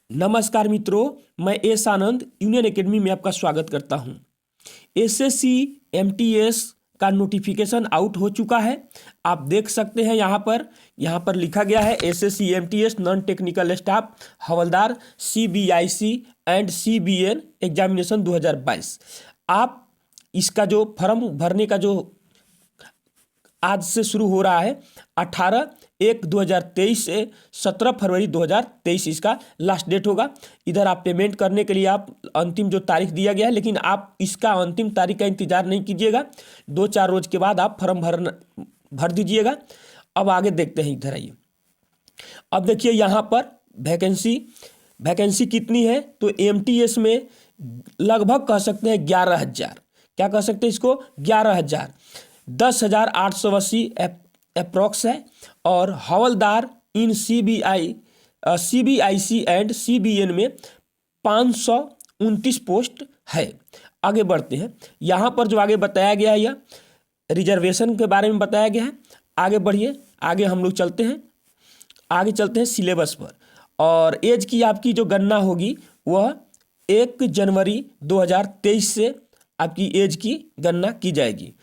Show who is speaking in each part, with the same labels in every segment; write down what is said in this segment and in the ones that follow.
Speaker 1: नमस्कार मित्रों, मैं एस आनंद यूनियन एकेडमी में आपका स्वागत करता हूं। एसएससी एमटीएस का नोटिफिकेशन आउट हो चुका है। आप देख सकते हैं यहाँ पर लिखा गया है SSC MTS non technical staff havildar CBIC and CBN examination 2022। आप इसका जो फॉर्म भरने का जो आज से शुरू हो रहा है 18/1/2023 से 17 फरवरी 2023 इसका लास्ट डेट होगा। इधर आप पेमेंट करने के लिए आप अंतिम जो तारीख दिया गया है, लेकिन आप इसका अंतिम तारीख का इंतजार नहीं कीजिएगा। 2-4 रोज के बाद आप फॉर्म भर दीजिएगा। अब आगे देखते हैं, इधर आइए। अब देखिए यहाँ पर वैकेंसी कितनी है, तो एमटीएस में लगभग कह सकते हैं 11,000। क्या कह सकते हैं इसको? 11,000। 10,880 अप्रॉक्स है। और हवलदार इन सीबीआईसी एंड सीबीएन में 529 पोस्ट है। आगे बढ़ते हैं। यहाँ पर जो आगे बताया गया है, यह रिजर्वेशन के बारे में बताया गया है। आगे बढ़िए, आगे हम लोग चलते हैं सिलेबस पर। और एज की आपकी जो गणना होगी वह 1 जनवरी 2023 से आपकी एज की गणना की जाएगी।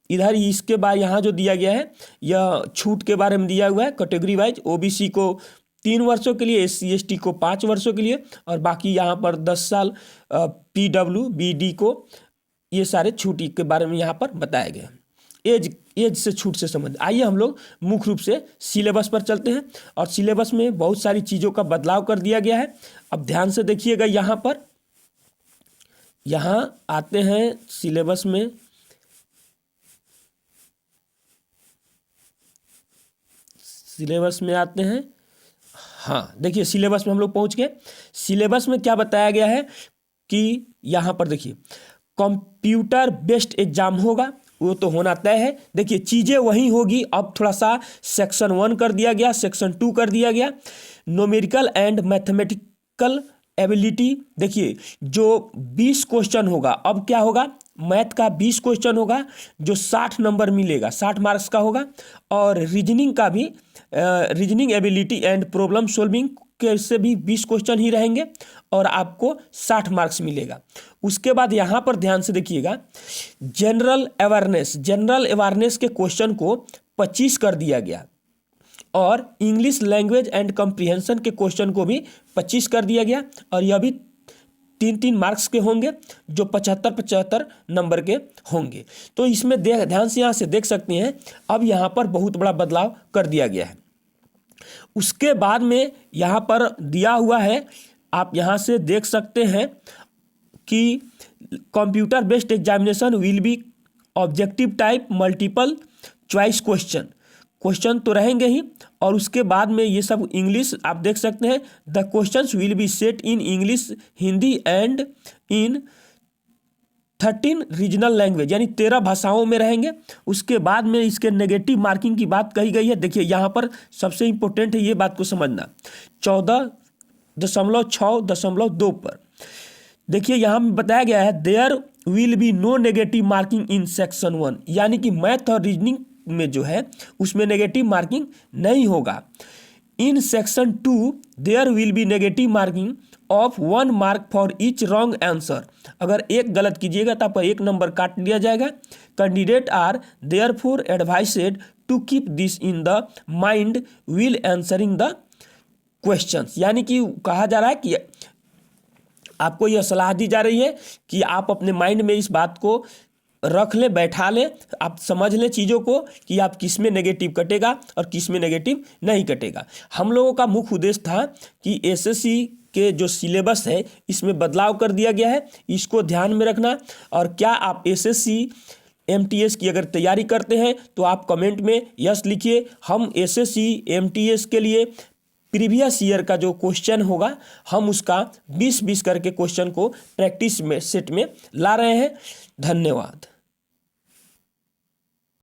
Speaker 1: इधर इसके बाद यहाँ जो दिया गया है, यह छूट के बारे में दिया हुआ है कैटेगरी वाइज। ओबीसी को 3 वर्षों के लिए, एससी एसटी को 5 वर्षों के लिए, और बाकी यहाँ पर 10 साल पीडब्ल्यूबीडी को, ये सारे छूट के बारे में यहाँ पर बताया गया है। एज से छूट से संबंधित। आइए हम लोग मुख्य रूप से सिलेबस पर चलते हैं। और सिलेबस में बहुत सारी चीज़ों का बदलाव कर दिया गया है। अब ध्यान से देखिएगा, यहाँ आते हैं सिलेबस में। आते हैं। हाँ, देखिए सिलेबस में हम लोग पहुंच गए। सिलेबस में क्या बताया गया है कि यहाँ पर देखिए कंप्यूटर बेस्ड एग्जाम होगा, वो तो होना तय है। देखिए चीज़ें वही होगी। अब थोड़ा सा सेक्शन 1 कर दिया गया, सेक्शन 2 कर दिया गया। न्यूमेरिकल एंड मैथमेटिकल एबिलिटी, देखिए जो 20 क्वेश्चन होगा। अब क्या होगा, मैथ का 20 क्वेश्चन होगा जो 60 नंबर मिलेगा, 60 मार्क्स का होगा। और रीजनिंग का भी, reasoning ability and problem solving के से भी 20 क्वेश्चन ही रहेंगे और आपको 60 मार्क्स मिलेगा। उसके बाद यहाँ पर ध्यान से देखिएगा, जनरल अवेयरनेस के क्वेश्चन को 25 कर दिया गया। और इंग्लिश लैंग्वेज एंड कॉम्प्रिहेंशन के क्वेश्चन को भी 25 कर दिया गया। और यह भी 3-3 मार्क्स के होंगे, जो 75-75 नंबर के होंगे। तो इसमें ध्यान से यहाँ से देख सकते हैं, अब यहाँ पर बहुत बड़ा बदलाव कर दिया गया है। उसके बाद में यहाँ पर दिया हुआ है, आप यहाँ से देख सकते हैं कि computer based examination will be objective type multiple choice question तो रहेंगे ही। और उसके बाद में ये सब इंग्लिश आप देख सकते हैं। The questions will be set in English, Hindi and in 13 regional language, यानी 13 भाषाओं में रहेंगे। उसके बाद में इसके नेगेटिव मार्किंग की बात कही गई है। देखिए यहाँ पर सबसे इंपॉर्टेंट है ये बात को समझना, 14.6.2 पर देखिए यहाँ में बताया गया है, there will be no negative marking in section 1, यानी कि मैथ और रीजनिंग में जो है उसमें नेगेटिव मार्किंग नहीं होगा। In section 2 there will be negative marking of 1 mark for each wrong answer. अगर एक गलत कीजिएगा तो आपको 1 नंबर काट लिया जाएगा। Candidate are therefore advised to keep this in the mind while answering the questions, यानी कि कहा जा रहा है कि आपको यह सलाह दी जा रही है कि आप अपने माइंड में इस बात को रख लें, बैठा लें, आप समझ लें चीज़ों को कि आप किस में नेगेटिव कटेगा और किस में नेगेटिव नहीं कटेगा। हम लोगों का मुख्य उद्देश्य था कि एसएससी के जो सिलेबस है इसमें बदलाव कर दिया गया है, इसको ध्यान में रखना। और क्या आप एसएससी एमटीएस की अगर तैयारी करते हैं तो आप कमेंट में यस लिखिए। हम एसएससी एमटीएस के लिए प्रीवियस ईयर का जो क्वेश्चन होगा, हम उसका 20-20 करके क्वेश्चन को प्रैक्टिस में सेट में ला रहे हैं। धन्यवाद।